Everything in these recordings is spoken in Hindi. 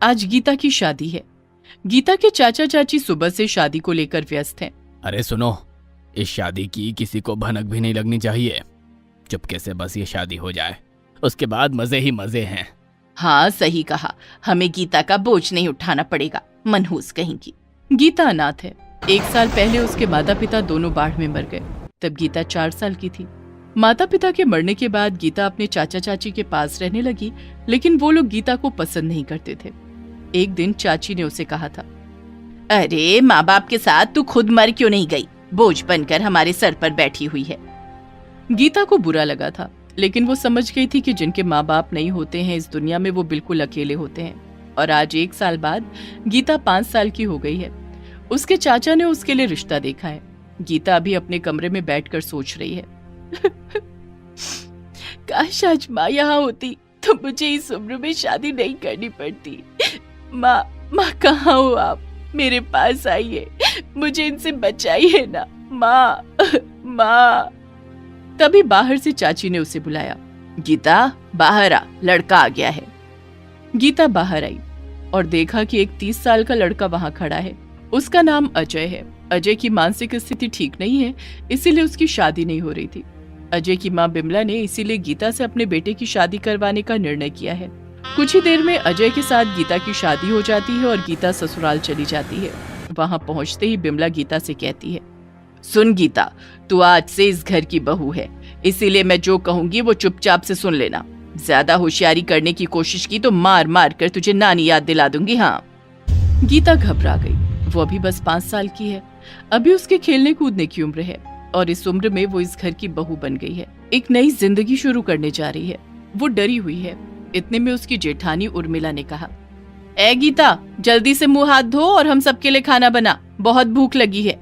आज गीता की शादी है। गीता के चाचा चाची सुबह से शादी को लेकर व्यस्त हैं। अरे सुनो, इस शादी की किसी को भनक भी नहीं लगनी चाहिए। चुपके से बस ये शादी हो जाए, उसके बाद मजे ही मजे हैं। हाँ सही कहा, हमें गीता का बोझ नहीं उठाना पड़ेगा, मनहूस कहीं की। गीता अनाथ है। 1 साल पहले उसके माता पिता दोनों बाढ़ में मर गए। तब गीता 4 साल की थी। माता पिता के मरने के बाद गीता अपने चाचा चाची के पास रहने लगी, लेकिन वो लोग गीता को पसंद नहीं करते थे। एक दिन चाची ने उसे कहा था, अरे माँ बाप के साथ तू खुद मर क्यों नहीं गई, बोझ बनकर हमारे सर पर बैठी हुई है। गीता को बुरा लगा था, लेकिन वो समझ गई थी कि जिनके माँ बाप नहीं होते हैं इस दुनिया में वो बिल्कुल अकेले होते हैं। और आज 1 साल बाद गीता 5 साल की हो गई है। उसके चाचा ने उसके लिए रिश्ता देखा है। गीता अभी अपने कमरे में बैठकर सोच रही है, काश आज माँ यहाँ होती तो मुझे इस उम्र में शादी नहीं करनी पड़ती। माँ कहाँ हो आप, मेरे पास आइए, मुझे इनसे बचाइए ना माँ। तभी बाहर से चाची ने उसे बुलाया, गीता बाहर आ, लड़का आ गया है। गीता बाहर आई और देखा कि एक 30 साल का लड़का वहां खड़ा है। उसका नाम अजय है। अजय की मानसिक स्थिति ठीक नहीं है, इसीलिए उसकी शादी नहीं हो रही थी। अजय की माँ बिमला ने इसीलिए गीता से अपने बेटे की शादी करवाने का निर्णय किया है। कुछ ही देर में अजय के साथ गीता की शादी हो जाती है और गीता ससुराल चली जाती है। वहां पहुंचते ही बिमला गीता से कहती है, सुन गीता, तू आज से इस घर की बहू है, इसीलिए मैं जो कहूंगी वो चुपचाप से सुन लेना। ज्यादा होशियारी करने की कोशिश की तो मार मार कर तुझे नानी याद दिला दूंगी। हाँ। गीता घबरा गई। वो अभी बस 5 साल की है। अभी उसके खेलने कूदने की उम्र है और इस उम्र में वो इस घर की बहू बन गई है। एक नई जिंदगी शुरू करने जा रही है। वो डरी हुई है। इतने में उसकी जेठानी उर्मिला ने कहा, ए गीता, जल्दी से मुंह हाथ धो और हम सबके लिए खाना बना, बहुत भूख लगी है।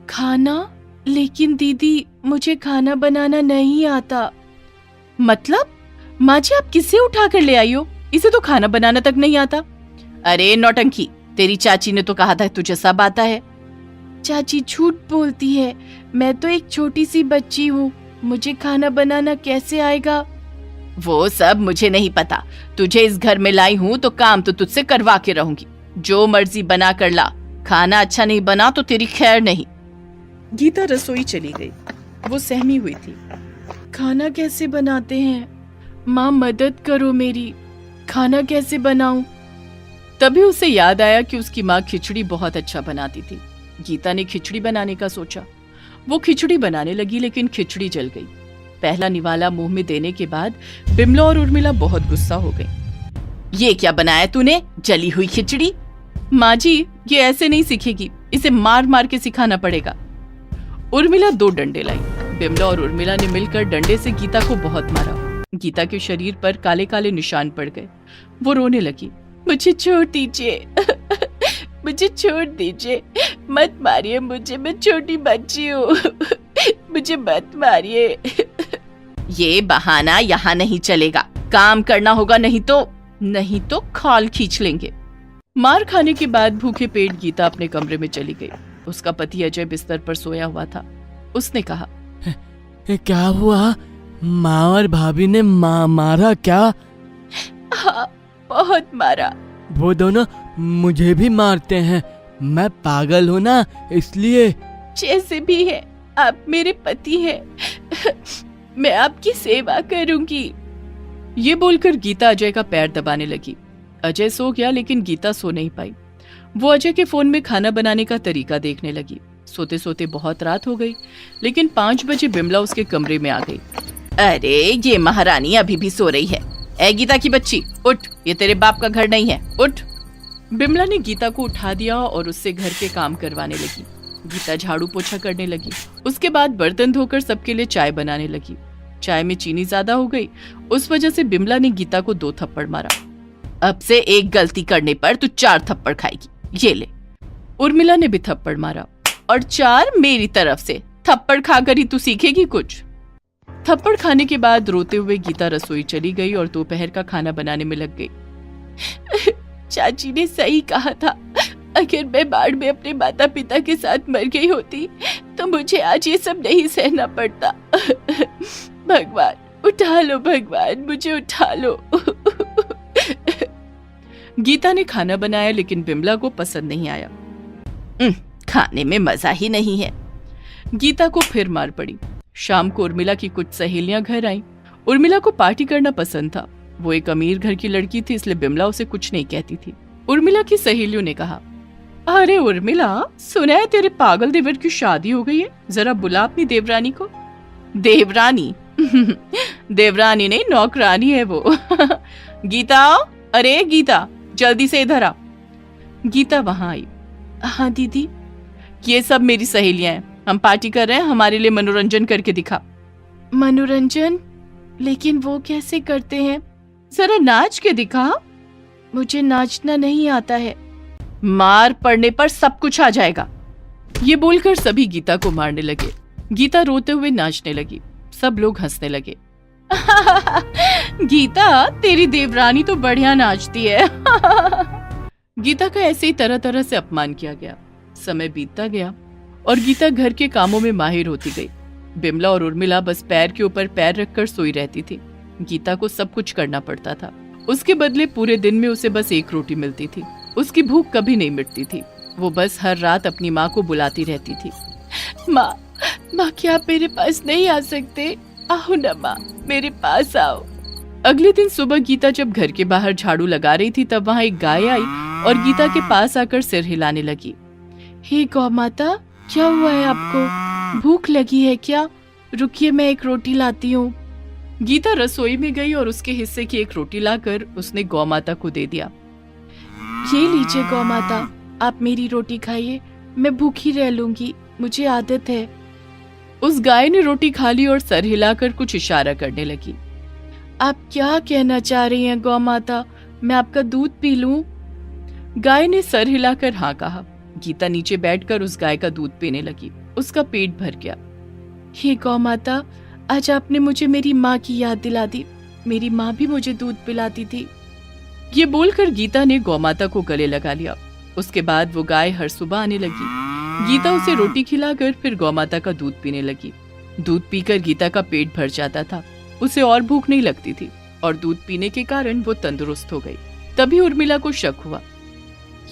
खाना? लेकिन दीदी, मुझे खाना बनाना नहीं आता। मतलब? माँ जी, आप किसे उठा कर ले आई हो? इसे तो खाना बनाना तक नहीं आता। अरे नौटंकी, तेरी चाची ने तो कहा था तुझे सब आता है। चाची झूठ बोलती है, मैं तो एक छोटी सी बच्ची हूँ, मुझे खाना बनाना कैसे आएगा? वो सब मुझे नहीं पता, तुझे इस घर में लाई हूँ तो काम तो तुझसे करवा के रहूंगी। जो मर्जी बना कर ला, खाना अच्छा नहीं बना तो तेरी खैर नहीं। गीता रसोई चली गई। वो सहमी हुई थी। खाना कैसे बनाते हैं? माँ मदद करो मेरी, खाना कैसे बनाऊं? तभी उसे याद आया कि उसकी माँ खिचड़ी बहुत अच्छा बनाती थी। गीता ने खिचड़ी बनाने का सोचा। वो खिचड़ी बनाने लगी, लेकिन खिचड़ी जल गई। पहला निवाला मुंह में देने के बाद बिमला और उर्मिला बहुत गुस्सा हो गई। ये क्या बनाया तूने, जली हुई खिचड़ी? माँ जी, ये ऐसे नहीं सीखेगी, इसे मार मार के सिखाना पड़ेगा। उर्मिला 2 डंडे लाई। बिमला और उर्मिला ने मिलकर डंडे से गीता को बहुत मारा। गीता के शरीर पर काले काले निशान पड़ गए। वो रोने लगी, मुझे छोड़ दीजिए मुझे छोड़ दीजिए, मत मारिए मुझे, मैं छोटी बच्ची हूँ मुझे मत मारिए। ये बहाना यहाँ नहीं चलेगा, काम करना होगा, नहीं तो खाल खींच लेंगे। मार खाने के बाद भूखे पेट गीता अपने कमरे में चली गई। उसका पति अजय बिस्तर पर सोया हुआ था। उसने कहा, क्या हुआ? माँ और भाभी ने मारा क्या? हाँ, बहुत मारा। वो दोनों मुझे भी मारते हैं, मैं पागल हूँ ना, इसलिए। जैसे भी है, आप मेरे पति हैं मैं आपकी सेवा करूंगी। ये बोलकर गीता अजय का पैर दबाने लगी। अजय सो गया, लेकिन गीता सो नहीं पाई। वो अजय के फोन में खाना बनाने का तरीका देखने लगी। सोते सोते बहुत रात हो गई, लेकिन 5 बजे बिमला उसके कमरे में आ गई। अरे ये महारानी अभी भी सो रही है। ए गीता की बच्ची, उठ, ये तेरे बाप का घर नहीं है, उठ। बिमला ने गीता को उठा दिया और उससे घर के काम करवाने लगी। गीता झाड़ू पोछा करने लगी। उसके बाद बर्तन धोकर सबके लिए चाय बनाने लगी। चाय में चीनी ज्यादा हो गई, उस वजह से बिमला ने गीता को 2 थप्पड़ मारा। अब से एक गलती करने पर तू 4 थप्पड़ खाएगी, ये ले। उर्मिला ने भी थप्पड़ मारा, और 4 मेरी तरफ से। थप्पड़ खाकर ही तू सीखेगी कुछ। थप्पड़ खाने के बाद रोते हुए गीता रसोई चली गई और दोपहर का खाना बनाने में लग गई। चाची ने सही कहा था, अगर मैं बाढ़ में अपने माता पिता के साथ मर गई होती तो मुझे आज ये सब नहीं सहना पड़ता। भगवान उठा लो, भगवान मुझे उठा लो। गीता ने खाना बनाया लेकिन बिमला को पसंद नहीं आया। खाने में मजा ही नहीं है। गीता को फिर मार पड़ी। शाम को उर्मिला की कुछ सहेलियां घर आईं। उर्मिला को पार्टी करना पसंद था। वो एक अमीर घर की लड़की थी, इसलिए बिमला उसे कुछ नहीं कहती थी। उर्मिला की सहेलियों ने कहा, अरे उर्मिला, सुना है तेरे पागल देवर की शादी हो गई है, जरा बुला अपनी देवरानी को। देवरानी? देवरानी नहीं, नौकरानी है वो। गीता, अरे गीता, जल्दी से इधर आ। गीता वहां आई। हाँ दीदी। ये सब मेरी सहेलियां हैं, हम पार्टी कर रहे हैं, हमारे लिए मनोरंजन करके दिखा। मनोरंजन? लेकिन वो कैसे करते हैं, जरा नाच के दिखा। मुझे नाचना नहीं आता है। मार पड़ने पर सब कुछ आ जाएगा। ये बोलकर सभी गीता को मारने लगे। गीता रोते हुए नाचने लगी। सब लोग हंसने लगे। गीता, तेरी देवरानी तो बढ़िया नाचती है। गीता का ऐसे ही तरह तरह से अपमान किया गया। समय बीतता गया और गीता घर के कामों में माहिर होती गई। बिमला और उर्मिला बस पैर के ऊपर पैर रखकर सोई रहती थी। गीता को सब कुछ करना पड़ता था। उसके बदले पूरे दिन में उसे बस एक रोटी मिलती थी। उसकी भूख कभी नहीं मिटती थी। वो बस हर रात अपनी माँ को बुलाती रहती थी। माँ, माँ, क्या आप मेरे पास नहीं आ सकते? आओ ना माँ, मेरे पास आओ। अगले दिन सुबह गीता जब घर के बाहर झाड़ू लगा रही थी, तब वहाँ एक गाय आई और गीता के पास आकर सिर हिलाने लगी। हे गौ माता, क्या हुआ है आपको? भूख लगी है क्या? रुकिए, मैं एक रोटी लाती हूँ। गीता रसोई में गई और उसके हिस्से की एक रोटी लाकर उसने गौ माता को दे दिया। ये लीजिए गौ माता, आप मेरी रोटी खाइए, मैं भूखी रह लूंगी, मुझे आदत है। उस गाय ने रोटी खा ली और सर हिलाकर कुछ इशारा करने लगी। आप क्या कहना चाह रही हैं गौ माता? मैं आपका दूध पी लूं? गाय ने सर हिलाकर हाँ कहा। गीता नीचे बैठकर उस गाय का दूध पीने लगी। उसका पेट भर गया। हे गौ माता, आज आपने मुझे मेरी माँ की याद दिला दी। मेरी माँ भी मुझे दूध पिलाती थी। ये बोलकर गीता ने गौ माता को गले लगा लिया। उसके बाद वो गाय हर सुबह आने लगी। गीता उसे रोटी खिलाकर फिर गौ माता का दूध पीने लगी। दूध पीकर गीता का पेट भर जाता था। उसे और भूख नहीं लगती थी और दूध पीने के कारण वो तंदुरुस्त हो गई। तभी उर्मिला को शक हुआ,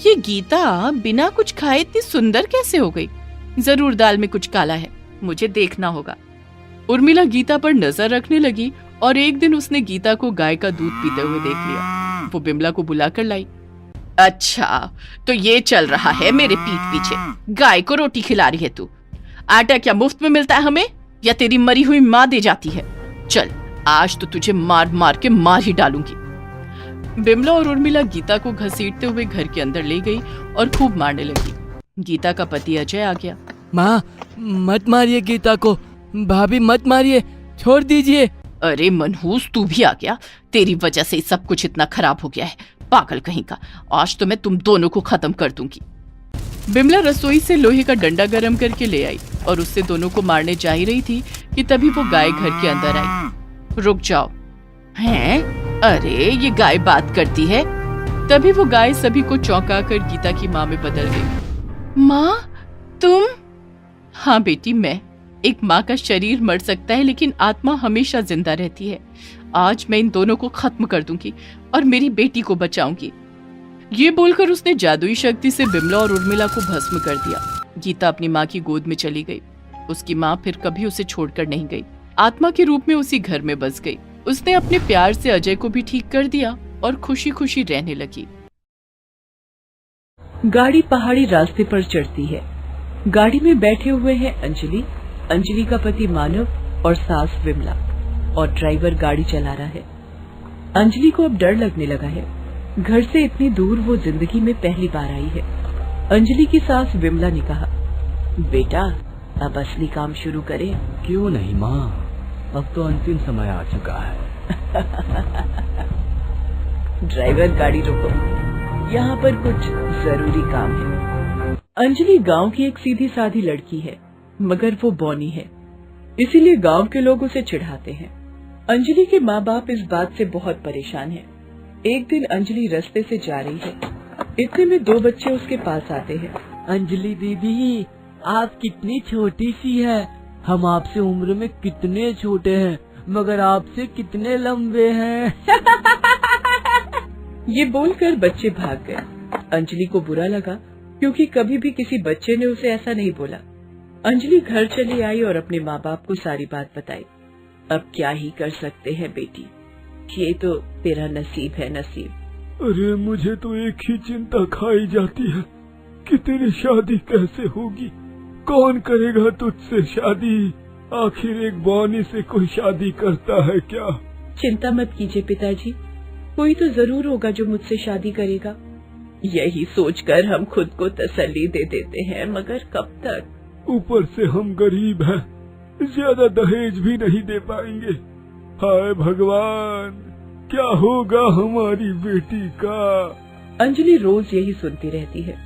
ये गीता बिना कुछ खाए इतनी सुंदर कैसे हो गई? जरूर दाल में कुछ काला है, मुझे देखना होगा। उर्मिला गीता पर नजर रखने लगी और एक दिन उसने गीता को गाय का दूध पीते हुए देख लिया। वो बिमला को बुलाकर लाई। अच्छा, तो ये चल रहा है मेरे पीठ पीछे, गाय को रोटी खिला रही है तू। आटा क्या मुफ्त में मिलता है हमें, या तेरी मरी हुई माँ दे जाती है? चल, आज तो तुझे मार मार के मार ही डालूंगी। बिमला और उर्मिला गीता को घसीटते हुए घर के अंदर ले गई और खूब मारने लगी। गीता का पति अजय आ गया। माँ, मत मारिए गीता को, भाभी मत मारिए, छोड़ दीजिए। अरे मनहूस, तू भी आ गया? तेरी वजह से सब कुछ इतना खराब हो गया है, पागल कहीं का। आज तो मैं तुम दोनों को खत्म कर दूंगी। बिमला रसोई से लोहे का डंडा गरम करके ले आई और उससे दोनों को मारने जा ही रही थी कि तभी वो गाय घर के अंदर आई। रुक जाओ। हैं? अरे ये गाय बात करती है। तभी वो गाय सभी को चौंका कर गीता की माँ में बदल गई। माँ, तुम? हाँ बेटी, मैं। एक माँ का शरीर मर सकता है लेकिन आत्मा हमेशा जिंदा रहती है। आज मैं इन दोनों को खत्म कर दूंगी और मेरी बेटी को बचाऊंगी। ये बोलकर उसने जादुई शक्ति से बिमला और उर्मिला को भस्म कर दिया। गीता अपनी माँ की गोद में चली गई। उसकी माँ फिर कभी उसे छोड़कर नहीं गई। आत्मा के रूप में उसी घर में बस गई। उसने अपने प्यार से अजय को भी ठीक कर दिया और खुशी खुशी रहने लगी। गाड़ी पहाड़ी रास्ते पर चढ़ती है। गाड़ी में बैठे हुए हैं अंजलि, अंजलि का पति मानव और सास विमला, और ड्राइवर गाड़ी चला रहा है। अंजलि को अब डर लगने लगा है। घर से इतनी दूर वो जिंदगी में पहली बार आई है। अंजलि की सास विमला ने कहा, बेटा अब असली काम शुरू करें। क्यों नहीं माँ, अब तो अंतिम समय आ चुका है। ड्राइवर गाड़ी रोको, यहाँ पर कुछ जरूरी काम है। अंजलि गांव की एक सीधी साधी लड़की है, मगर वो बौनी है, इसीलिए गांव के लोग उसे चिढ़ाते हैं। अंजलि के माँ बाप इस बात से बहुत परेशान हैं। एक दिन अंजलि रास्ते से जा रही है, इतने में दो बच्चे उसके पास आते हैं। अंजलि दीदी, आप कितनी छोटी सी है। हम आपसे उम्र में कितने छोटे हैं, मगर आपसे कितने लंबे हैं। ये बोलकर बच्चे भाग गए। अंजलि को बुरा लगा क्योंकि कभी भी किसी बच्चे ने उसे ऐसा नहीं बोला। अंजलि घर चली आई और अपने माँ बाप को सारी बात बताई। अब क्या ही कर सकते हैं बेटी, ये तो तेरा नसीब है, नसीब। अरे मुझे तो एक ही चिंता खाई जाती है कि तेरी शादी कैसे होगी, कौन करेगा तुझसे शादी। आखिर एक बॉनी से कोई शादी करता है क्या? चिंता मत कीजिए पिताजी, कोई तो जरूर होगा जो मुझसे शादी करेगा। यही सोचकर हम खुद को तसल्ली दे देते हैं, मगर कब तक। ऊपर से हम गरीब हैं, ज्यादा दहेज भी नहीं दे पाएंगे। हाय भगवान, क्या होगा हमारी बेटी का? अंजलि रोज यही सुनती रहती है।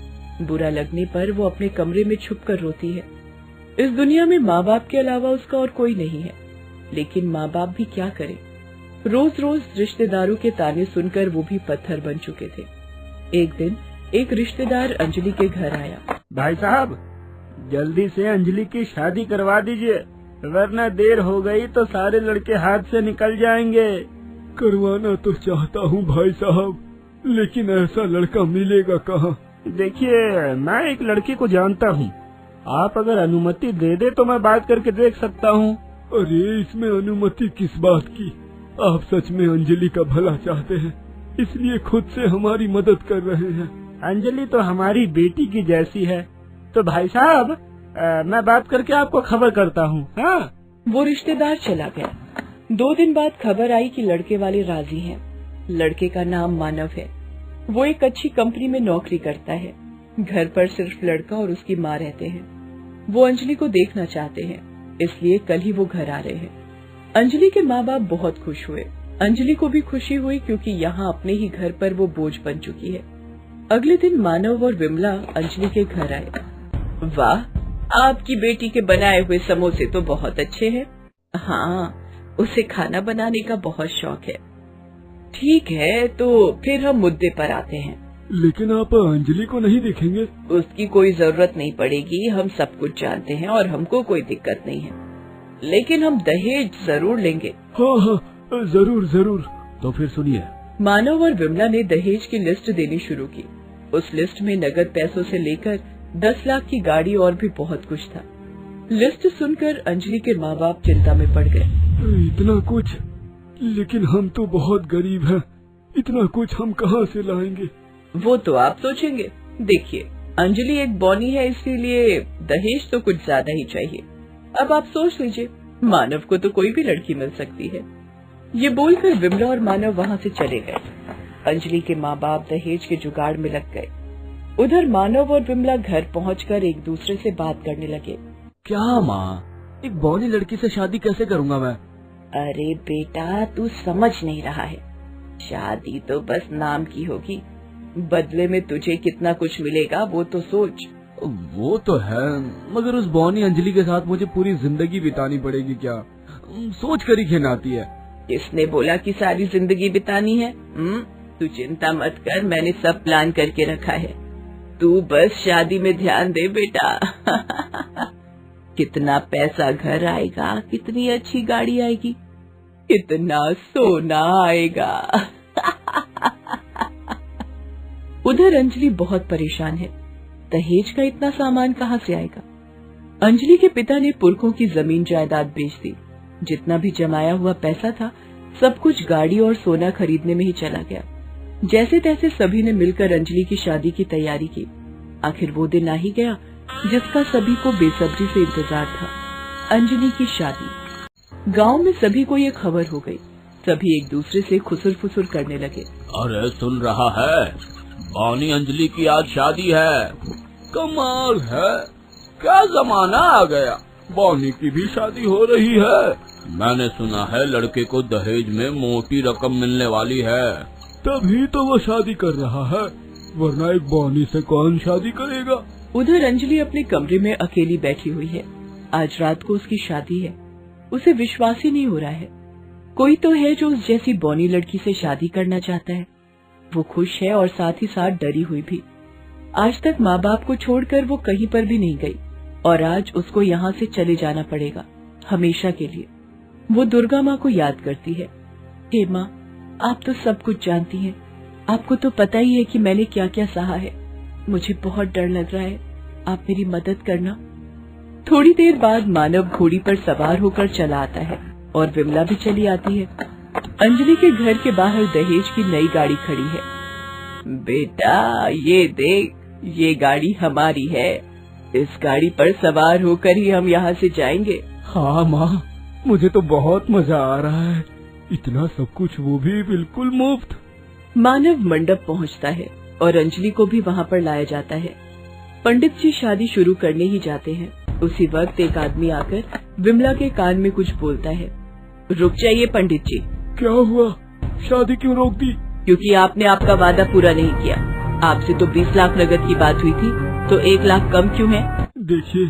बुरा लगने पर वो अपने कमरे में छुपकर रोती है। इस दुनिया में माँ बाप के अलावा उसका और कोई नहीं है, लेकिन माँ बाप भी क्या करे। रोज रोज रिश्तेदारों के ताने सुनकर वो भी पत्थर बन चुके थे। एक दिन एक रिश्तेदार अंजलि के घर आया। भाई साहब, जल्दी से अंजलि की शादी करवा दीजिए, वरना देर हो गई तो सारे लड़के हाथ से निकल जाएंगे। करवाना तो चाहता हूँ भाई साहब, लेकिन ऐसा लड़का मिलेगा कहाँ? देखिए, मैं एक लड़की को जानता हूँ, आप अगर अनुमति दे दे तो मैं बात करके देख सकता हूँ। अरे इसमें अनुमति किस बात की? आप सच में अंजलि का भला चाहते हैं, इसलिए खुद से हमारी मदद कर रहे हैं। अंजलि तो हमारी बेटी की जैसी है। तो भाई साहब, मैं बात करके आपको खबर करता हूँ। हाँ? वो रिश्तेदार चला गया। 2 दिन बाद खबर आई कि लड़के वाले राजी हैं। लड़के का नाम मानव है। वो एक अच्छी कंपनी में नौकरी करता है। घर पर सिर्फ लड़का और उसकी माँ रहते हैं। वो अंजलि को देखना चाहते हैं, इसलिए कल ही वो घर आ रहे हैं। अंजलि के माँ बाप बहुत खुश हुए। अंजलि को भी खुशी हुई क्योंकि यहाँ अपने ही घर पर वो बोझ बन चुकी है। अगले दिन मानव और विमला अंजलि के घर आए। वाह, आपकी बेटी के बनाए हुए समोसे तो बहुत अच्छे हैं। हाँ, उसे खाना बनाने का बहुत शौक है। ठीक है, तो फिर हम मुद्दे पर आते हैं। लेकिन आप अंजलि को नहीं देखेंगे? उसकी कोई जरूरत नहीं पड़ेगी, हम सब कुछ जानते हैं और हमको कोई दिक्कत नहीं है, लेकिन हम दहेज जरूर लेंगे। हाँ हाँ, जरूर जरूर। तो फिर सुनिए। मानव और विमला ने दहेज की लिस्ट देनी शुरू की। उस लिस्ट में नगद पैसों से लेकर 10 लाख की गाड़ी और भी बहुत कुछ था। लिस्ट सुनकर अंजलि के माँ बाप चिंता में पड़ गए। इतना कुछ? लेकिन हम तो बहुत गरीब हैं, इतना कुछ हम कहाँ से लाएंगे? वो तो आप सोचेंगे। देखिए, अंजलि एक बॉनी है, इसीलिए दहेज तो कुछ ज्यादा ही चाहिए। अब आप सोच लीजिए, मानव को तो कोई भी लड़की मिल सकती है। ये बोलकर विमला और मानव वहाँ से चले गए। अंजलि के माँ बाप दहेज के जुगाड़ में लग गए। उधर मानव और विमला घर पहुंचकर एक दूसरे से बात करने लगे। क्या माँ, एक बॉनी लड़की से शादी कैसे करूँगा मैं? अरे बेटा, तू समझ नहीं रहा है। शादी तो बस नाम की होगी, बदले में तुझे कितना कुछ मिलेगा वो तो सोच। वो तो है, मगर उस बॉनी अंजलि के साथ मुझे पूरी जिंदगी बितानी पड़ेगी क्या? सोच कर ही घिन आती है। किसने बोला कि सारी जिंदगी बितानी है? तू चिंता मत कर, मैंने सब प्लान करके रखा है। तू बस शादी में ध्यान दे बेटा। कितना पैसा घर आएगा, कितनी अच्छी गाड़ी आएगी, कितना सोना आएगा। उधर अंजलि बहुत परेशान है। दहेज का इतना सामान कहाँ से आएगा? अंजलि के पिता ने पुरखों की जमीन जायदाद बेच दी। जितना भी जमाया हुआ पैसा था, सब कुछ गाड़ी और सोना खरीदने में ही चला गया। जैसे तैसे सभी ने मिलकर अंजलि की शादी की तैयारी की। आखिर वो दिन आ ही गया जिसका सभी को बेसब्री से इंतजार था, अंजलि की शादी। गांव में सभी को ये खबर हो गई। सभी एक दूसरे से खुसुर फुसुर करने लगे। अरे सुन रहा है, बॉनी अंजलि की आज शादी है। कमाल है, क्या जमाना आ गया, बॉनी की भी शादी हो रही है। मैंने सुना है लड़के को दहेज में मोटी रकम मिलने वाली है। तभी तो वो शादी कर रहा है, वरना एक बॉनी से कौन शादी करेगा? उधर अंजलि अपने कमरे में अकेली बैठी हुई है। आज रात को उसकी शादी है। उसे विश्वास ही नहीं हो रहा है, कोई तो है जो उस जैसी बॉनी लड़की से शादी करना चाहता है। वो खुश है और साथ ही साथ डरी हुई भी। आज तक माँ बाप को छोड़कर वो कहीं पर भी नहीं गई और आज उसको यहाँ से चले जाना पड़ेगा हमेशा के लिए। वो दुर्गा माँ को याद करती है। हे माँ, आप तो सब कुछ जानती हैं, आपको तो पता ही है कि मैंने क्या क्या सहा है। मुझे बहुत डर लग रहा है, आप मेरी मदद करना। थोड़ी देर बाद मानव घोड़ी पर सवार होकर चला आता है और विमला भी चली आती है। अंजलि के घर के बाहर दहेज की नई गाड़ी खड़ी है। बेटा ये देख, ये गाड़ी हमारी है। इस गाड़ी पर सवार होकर ही हम यहाँ से जाएंगे। हाँ माँ, मुझे तो बहुत मजा आ रहा है। इतना सब कुछ, वो भी बिल्कुल मुफ्त। मानव मंडप पहुँचता है और अंजलि को भी वहाँ पर लाया जाता है। पंडित जी शादी शुरू करने ही जाते हैं। उसी वक्त एक आदमी आकर विमला के कान में कुछ बोलता है। रुक जाइए पंडित जी। क्या हुआ? शादी क्यों रोक दी? क्योंकि आपने आपका वादा पूरा नहीं किया। आपसे तो 20 लाख नगद की बात हुई थी, तो 1 लाख कम क्यों है? देखिए,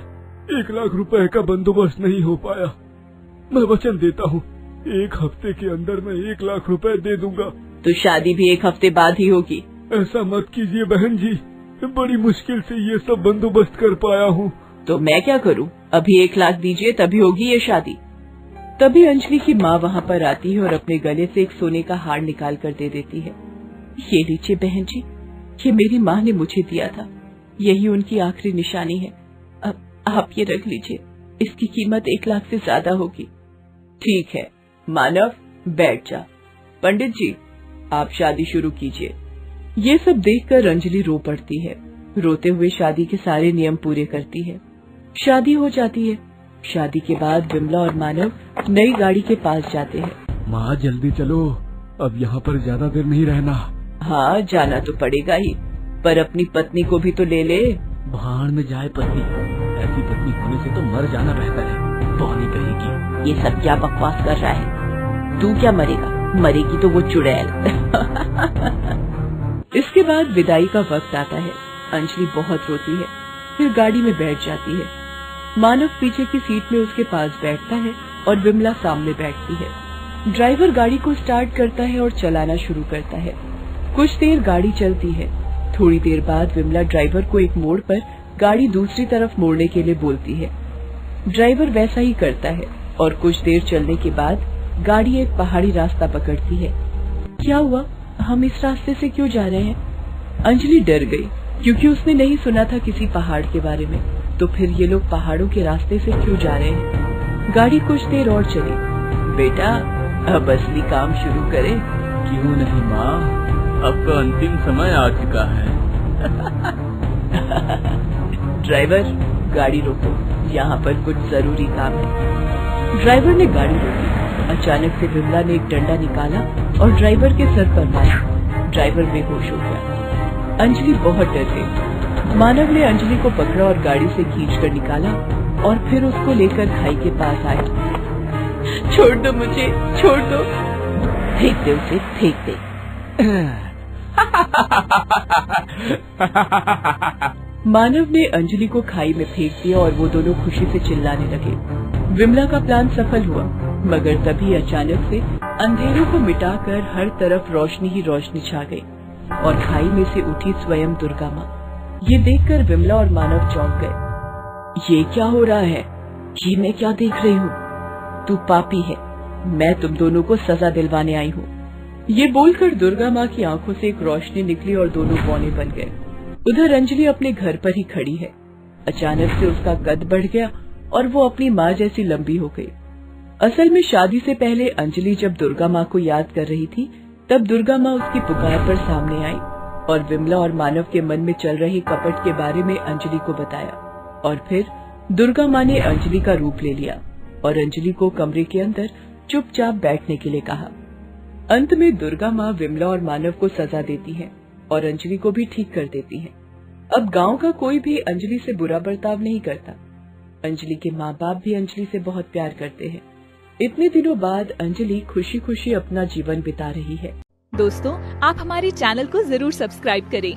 1 लाख रुपए का बंदोबस्त नहीं हो पाया। मैं वचन देता हूँ, 1 हफ्ते के अंदर मैं 1 लाख रुपए दे दूंगा। तो शादी भी 1 हफ्ते बाद ही होगी। ऐसा मत कीजिए बहन जी, बड़ी मुश्किल से ये सब बंदोबस्त कर पाया हूँ। तो मैं क्या करूँ? अभी 1 लाख दीजिए, तभी होगी ये शादी। तभी अंजलि की माँ वहाँ पर आती है और अपने गले से एक सोने का हार निकाल कर दे देती है। ये लीजिए बहन जी, ये मेरी माँ ने मुझे दिया था, यही उनकी आखिरी निशानी है। अब आप ये रख लीजिए, इसकी कीमत 1 लाख से ज्यादा होगी। ठीक है मानव, बैठ जा। पंडित जी, आप शादी शुरू कीजिए। ये सब देखकर अंजलि रो पड़ती है। रोते हुए शादी के सारे नियम पूरे करती है। शादी हो जाती है। शादी के बाद विमला और मानव नई गाड़ी के पास जाते हैं। माँ जल्दी चलो, अब यहाँ पर ज्यादा देर नहीं रहना। हाँ जाना तो पड़ेगा ही, पर अपनी पत्नी को भी तो ले ले। भाड़ में जाए पत्नी, ऐसी पत्नी होने से तो मर जाना बेहतर है। बौनी कहेगी। ये सब क्या बकवास कर रहा है? तू क्या मरेगा? मरेगी तो वो चुड़ैल। इसके बाद विदाई का वक्त आता है। अंजलि बहुत रोती है, फिर गाड़ी में बैठ जाती है। मानव पीछे की सीट में उसके पास बैठता है और विमला सामने बैठती है। ड्राइवर गाड़ी को स्टार्ट करता है और चलाना शुरू करता है। कुछ देर गाड़ी चलती है। थोड़ी देर बाद विमला ड्राइवर को एक मोड़ पर गाड़ी दूसरी तरफ मोड़ने के लिए बोलती है। ड्राइवर वैसा ही करता है और कुछ देर चलने के बाद गाड़ी एक पहाड़ी रास्ता पकड़ती है। क्या हुआ? हम इस रास्ते से क्यों जा रहे हैं? अंजलि डर गई, क्योंकि उसने नहीं सुना था किसी पहाड़ के बारे में। तो फिर ये लोग पहाड़ों के रास्ते से क्यों जा रहे हैं? गाड़ी कुछ देर और चली। बेटा, अब असली काम शुरू करें। क्यों नहीं माँ, अब तो अंतिम समय आ चुका है। ड्राइवर, गाड़ी रोको, यहाँ पर कुछ जरूरी काम है। ड्राइवर ने गाड़ी रोकी। अचानक से विमला ने एक डंडा निकाला और ड्राइवर के सर पर मारा। ड्राइवर बेहोश हो गया। अंजलि बहुत डर गई। मानव ने अंजलि को पकड़ा और गाड़ी से खींचकर निकाला और फिर उसको लेकर खाई के पास आया। छोड़ दो मुझे, छोड़ दो। फेंक दे उसे, फेंक दे। मानव ने अंजलि को खाई में फेंक दिया और वो दोनों खुशी से चिल्लाने लगे। विमला का प्लान सफल हुआ, मगर तभी अचानक से अंधेरों को मिटाकर हर तरफ रोशनी ही रोशनी छा गई और खाई में से उठी स्वयं दुर्गा माँ। ये देखकर विमला और मानव चौंक गए। ये क्या हो रहा है? ये मैं क्या देख रही हूँ? तू पापी है, मैं तुम दोनों को सजा दिलवाने आई हूँ। ये बोलकर दुर्गा माँ की आंखों से एक रोशनी निकली और दोनों बौने बन गए। उधर अंजलि अपने घर पर ही खड़ी है। अचानक से उसका कद बढ़ गया और वो अपनी माँ जैसी लंबी हो गई। असल में शादी से पहले अंजलि जब दुर्गा माँ को याद कर रही थी, तब दुर्गा माँ उसकी पुकार पर सामने आई और विमला और मानव के मन में चल रहे कपट के बारे में अंजलि को बताया। और फिर दुर्गा माँ ने अंजलि का रूप ले लिया और अंजलि को कमरे के अंदर चुपचाप बैठने के लिए कहा। अंत में दुर्गा माँ विमला और मानव को सजा देती है और अंजलि को भी ठीक कर देती है। अब गांव का कोई भी अंजलि से बुरा बर्ताव नहीं करता। अंजलि के माँ बाप भी अंजलि से बहुत प्यार करते हैं। इतने दिनों बाद अंजलि खुशी खुशी अपना जीवन बिता रही है। दोस्तों, आप हमारे चैनल को जरूर सब्सक्राइब करें